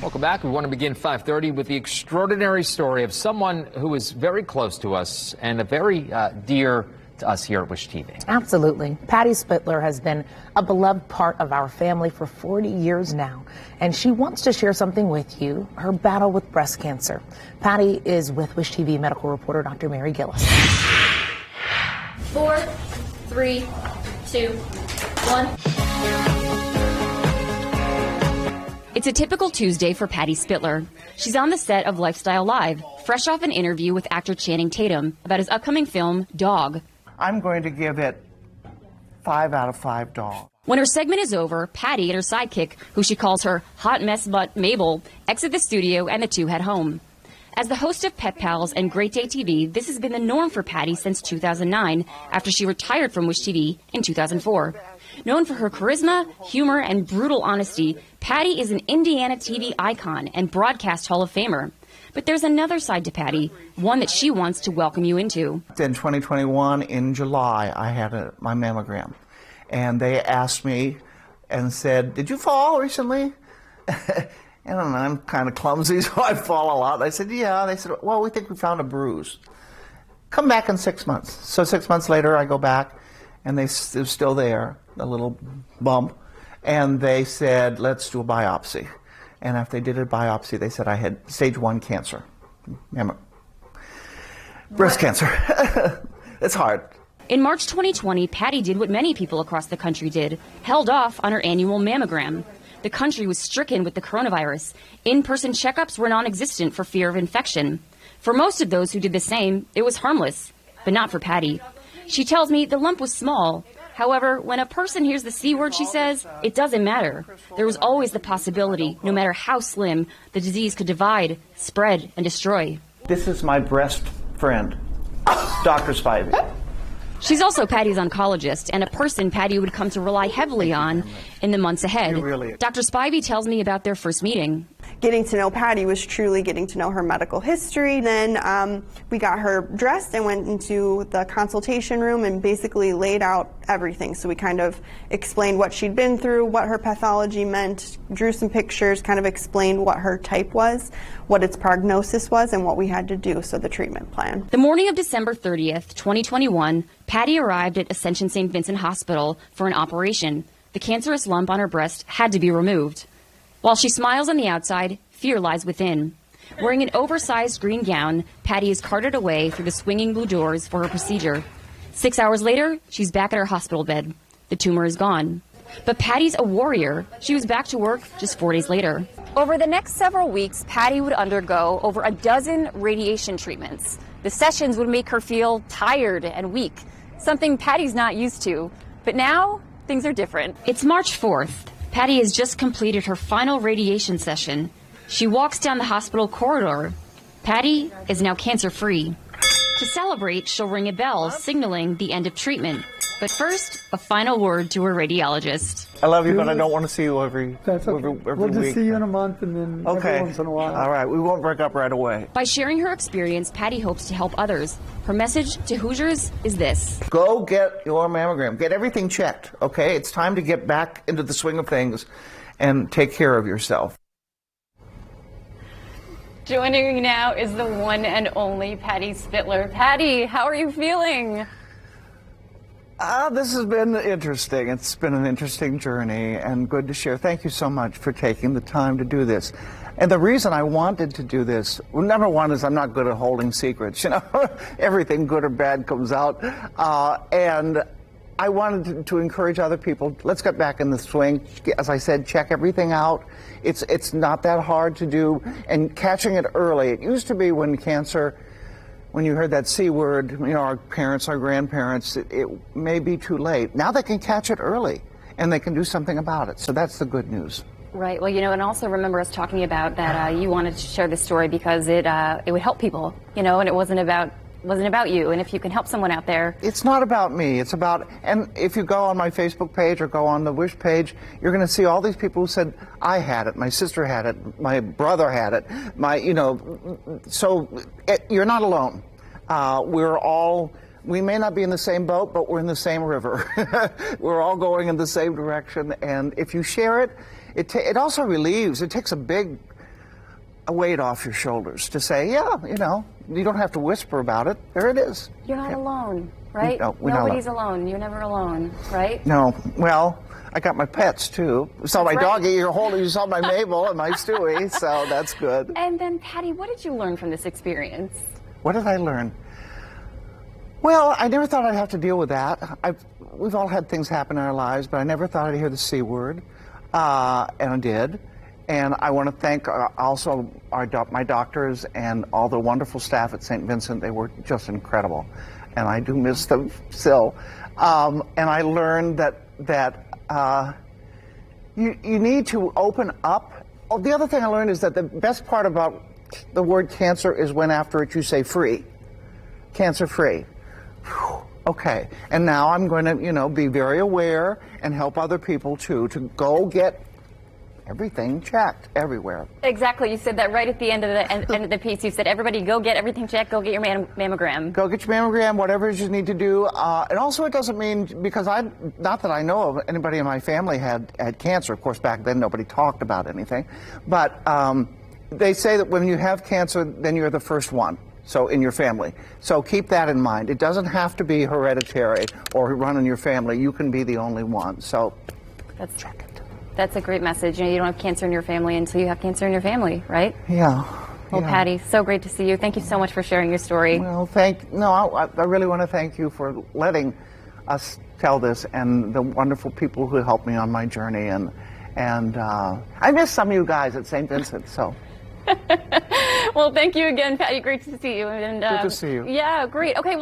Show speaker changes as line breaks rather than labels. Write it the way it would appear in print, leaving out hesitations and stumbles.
Welcome back. We want to begin 5:30 with the extraordinary story of someone who is very close to us and a very dear to us here at Wish TV.
Absolutely. Patty Spitler has been a beloved part of our family for 40 years now, and she wants to share something with you, her battle with breast cancer. Patty is with Wish TV medical reporter Dr. Mary Gillis.
4, 3, 2, 1.
It's a typical Tuesday for Patty Spitler. She's on the set of Lifestyle Live, fresh off an interview with actor Channing Tatum about his upcoming film, Dog.
I'm going to give it 5 out of 5 dogs.
When her segment is over, Patty and her sidekick, who she calls her hot mess butt Mabel, exit the studio and the two head home. As the host of Pet Pals and Great Day TV, this has been the norm for Patty since 2009, after she retired from Wish TV in 2004. Known for her charisma, humor, and brutal honesty, Patty is an Indiana TV icon and broadcast Hall of Famer. But there's another side to Patty, one that she wants to welcome you into.
In 2021, in July, I had my mammogram. And they asked me and said, "Did you fall recently?" And I'm kind of clumsy, so I fall a lot. I said, "Yeah." They said, "Well, we think we found a bruise. Come back in 6 months." So 6 months later, I go back, and they're still there, a little bump. And they said, "Let's do a biopsy." And after they did a biopsy, they said I had stage 1 cancer. Breast cancer. It's hard.
In March 2020, Patty did what many people across the country did, held off on her annual mammogram. The country was stricken with the coronavirus. In-person checkups were non-existent for fear of infection. For most of those who did the same, it was harmless, but not for Patty. She tells me the lump was small. However, when a person hears the C word, she says, it doesn't matter. There was always the possibility, no matter how slim, the disease could divide, spread, and destroy.
This is my breast friend, Dr. Spivey.
She's also Patty's oncologist and a person Patty would come to rely heavily on in the months ahead. Dr. Spivey tells me about their first meeting.
Getting to know Patty was truly getting to know her medical history. Then we got her dressed and went into the consultation room and basically laid out everything. So we kind of explained what she'd been through, what her pathology meant, drew some pictures, kind of explained what her type was, what its prognosis was, and what we had to do, so the treatment plan.
The morning of December 30th, 2021, Patty arrived at Ascension St. Vincent Hospital for an operation. The cancerous lump on her breast had to be removed. While she smiles on the outside, fear lies within. Wearing an oversized green gown, Patty is carted away through the swinging blue doors for her procedure. 6 hours later, she's back at her hospital bed. The tumor is gone. But Patty's a warrior. She was back to work just 4 days later. Over the next several weeks, Patty would undergo over a dozen radiation treatments. The sessions would make her feel tired and weak, something Patty's not used to. But now, things are different. It's March 4th. Patty has just completed her final radiation session. She walks down the hospital corridor. Patty is now cancer-free. To celebrate, she'll ring a bell, signaling the end of treatment. But first, a final word to her radiologist.
I love you, but I don't want to see you every week.
We'll just see you in a month and then every once in a while.
All right, we won't break up right away.
By sharing her experience, Patty hopes to help others. Her message to Hoosiers is this.
Go get your mammogram. Get everything checked, okay? It's time to get back into the swing of things and take care of yourself.
Joining me now is the one and only Patty Spitler. Patty, how are you feeling?
This has been interesting. It's been an interesting journey and good to share. Thank you so much for taking the time to do this. And the reason I wanted to do this, well, number one is I'm not good at holding secrets. You know, everything good or bad comes out. And I wanted to encourage other people. Let's get back in the swing. As I said, check everything out. It's not that hard to do. And catching it early. It used to be when cancer, when you heard that C word, you know, our parents, our grandparents, it may be too late. Now they can catch it early, and they can do something about it. So that's the good news.
Right. Well, you know, and also remember us talking about that you wanted to share this story because it would help people, you know, and it wasn't about you. And if you can help someone out there.
It's not about me. It's about, and if you go on my Facebook page or go on the Wish page, you're going to see all these people who said, I had it, my sister had it, my brother had it, you're not alone. We may not be in the same boat, but we're in the same river. We're all going in the same direction. And if you share it, it also relieves. It takes a big a weight off your shoulders to say, yeah, you know, you don't have to whisper about it. There it is.
You're not alone, right?
No,
Nobody's alone. You're never alone, right?
No. Well, I got my pets too. You saw my doggy. You saw my Mabel and my Stewie. So that's good.
And then, Patty, what did you learn from this experience?
What did I learn? Well, I never thought I'd have to deal with that. We've all had things happen in our lives, but I never thought I'd hear the C word, and I did. And I want to thank also my doctors and all the wonderful staff at St. Vincent. They were just incredible, and I do miss them still. And I learned that you need to open up. Oh, the other thing I learned is that the best part about the word cancer is when after it you say free, cancer-free. Okay, and now I'm going to, you know, be very aware and help other people too to go get everything checked everywhere.
Exactly. You said that right at the end of the piece. You said, everybody go get everything checked. Go get your mammogram.
Go get your mammogram, whatever it is you need to do. And also it doesn't mean, because not that I know of anybody in my family had cancer. Of course, back then nobody talked about anything. But they say that when you have cancer, then you're the first one. So in your family. So keep that in mind. It doesn't have to be hereditary or run in your family. You can be the only one. So check it.
That's a great message. You know, you don't have cancer in your family until you have cancer in your family, right?
Yeah.
Well, yeah. Patty, so great to see you. Thank you so much for sharing your story.
Well, I really want to thank you for letting us tell this, and the wonderful people who helped me on my journey. And I miss some of you guys at St. Vincent, so.
Well, thank you again, Patty. Great to see you. And,
good to see you.
Yeah, great. Okay. Well